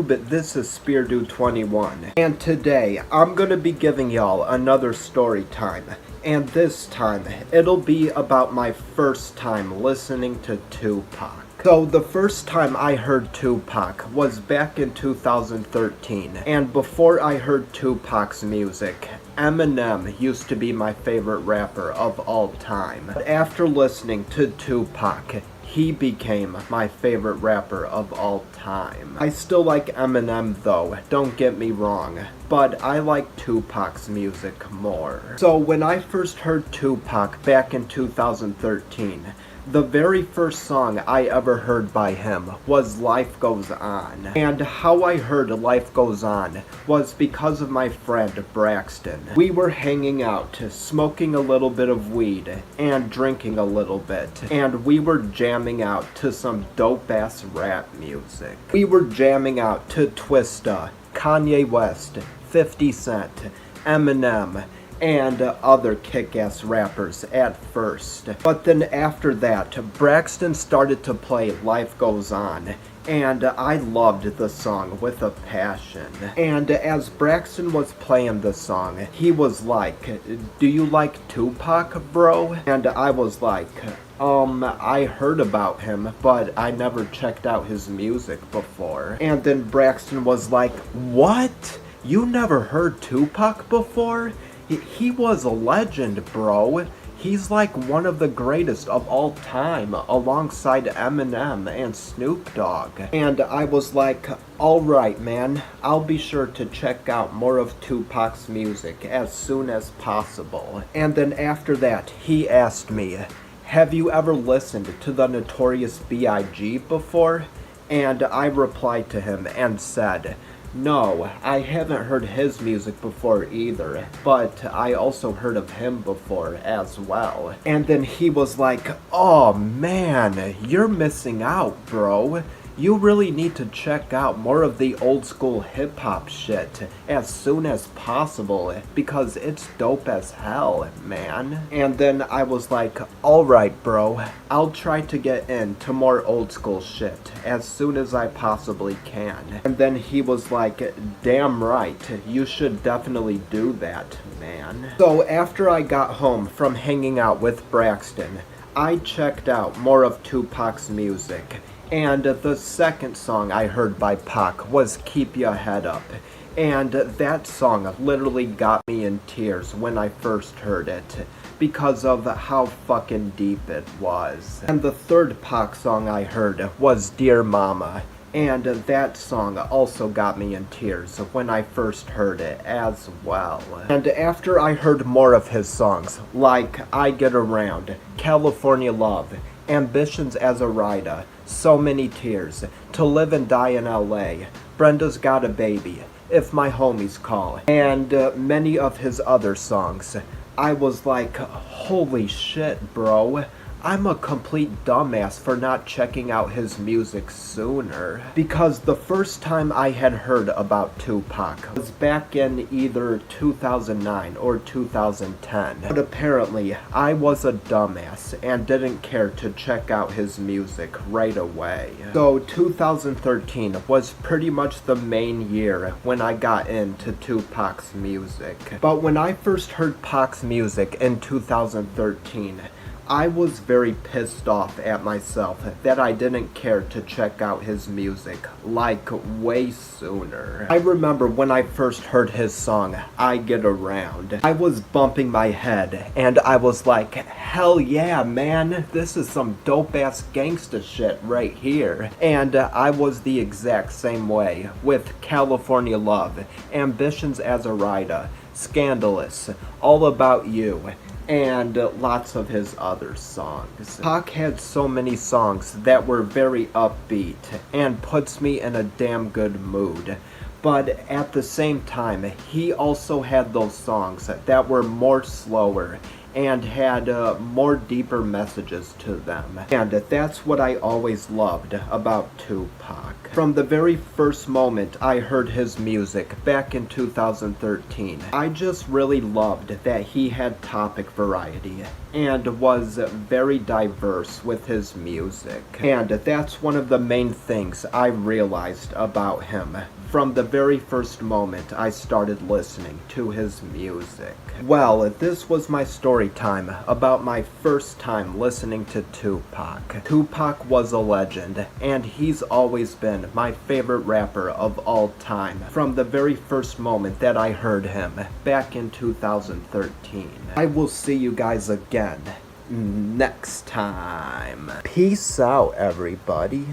But this is Speardo21, and today I'm gonna be giving y'all another story time, and this time it'll be about my first time listening to Tupac. So the first time I heard Tupac was back in 2013, and before I heard Tupac's music, Eminem used to be my favorite rapper of all time. But after listening to Tupac, he became my favorite rapper of all time. I still like Eminem though, don't get me wrong, but I like Tupac's music more. So when I first heard Tupac back in 2013, the very first song I ever heard by him was Life Goes On. And how I heard Life Goes On was because of my friend Braxton. We were hanging out, smoking a little bit of weed, and drinking a little bit. And we were jamming out to some dope-ass rap music. We were jamming out to Twista, Kanye West, 50 Cent, Eminem, and other kick-ass rappers at first. But then after that, Braxton started to play Life Goes On, and I loved the song with a passion. And as Braxton was playing the song, he was like, "Do you like Tupac, bro?" And I was like, I heard about him, but I never checked out his music before. And then Braxton was like, "What? You never heard Tupac before? He was a legend, bro. He's like one of the greatest of all time, alongside Eminem and Snoop Dogg." And I was like, "Alright, man, I'll be sure to check out more of Tupac's music as soon as possible." And then after that, he asked me, "Have you ever listened to the notorious b.i.g. before?" And I replied to him and said, "No, I haven't heard his music before either, but I also heard of him before as well." And then he was like, "Oh man, you're missing out, bro. You really need to check out more of the old school hip hop shit as soon as possible because it's dope as hell, man." And then I was like, "Alright, bro, I'll try to get into more old school shit as soon as I possibly can." And then he was like, "Damn right, you should definitely do that, man." So after I got home from hanging out with Braxton, I checked out more of Tupac's music. And the second song I heard by Pac was Keep Ya Head Up. And that song literally got me in tears when I first heard it, because of how fucking deep it was. And the third Pac song I heard was Dear Mama. And that song also got me in tears when I first heard it as well. And after I heard more of his songs, like I Get Around, California Love, Ambitions as a Rider, So Many Tears, To Live and Die in LA, Brenda's Got a Baby, If My Homies Call, and many of his other songs, I was like, holy shit, bro. I'm a complete dumbass for not checking out his music sooner. Because the first time I had heard about Tupac was back in either 2009 or 2010. But apparently, I was a dumbass and didn't care to check out his music right away. So 2013 was pretty much the main year when I got into Tupac's music. But when I first heard Pac's music in 2013, I was very pissed off at myself that I didn't care to check out his music, like, way sooner. I remember when I first heard his song, I Get Around, I was bumping my head, and I was like, hell yeah, man, this is some dope-ass gangsta shit right here. And I was the exact same way with California Love, Ambitions as a Rider, Scandalous, All About You, and lots of his other songs. Pac had so many songs that were very upbeat and puts me in a damn good mood. But at the same time, he also had those songs that were more slower and had more deeper messages to them. And that's what I always loved about Tupac. From the very first moment I heard his music back in 2013, I just really loved that he had topic variety and was very diverse with his music. And that's one of the main things I realized about him from the very first moment I started listening to his music. Well, this was my story time about my first time listening to Tupac. Tupac was a legend, and he's always been my favorite rapper of all time from the very first moment that I heard him back in 2013. I will see you guys again next time. Peace out, everybody.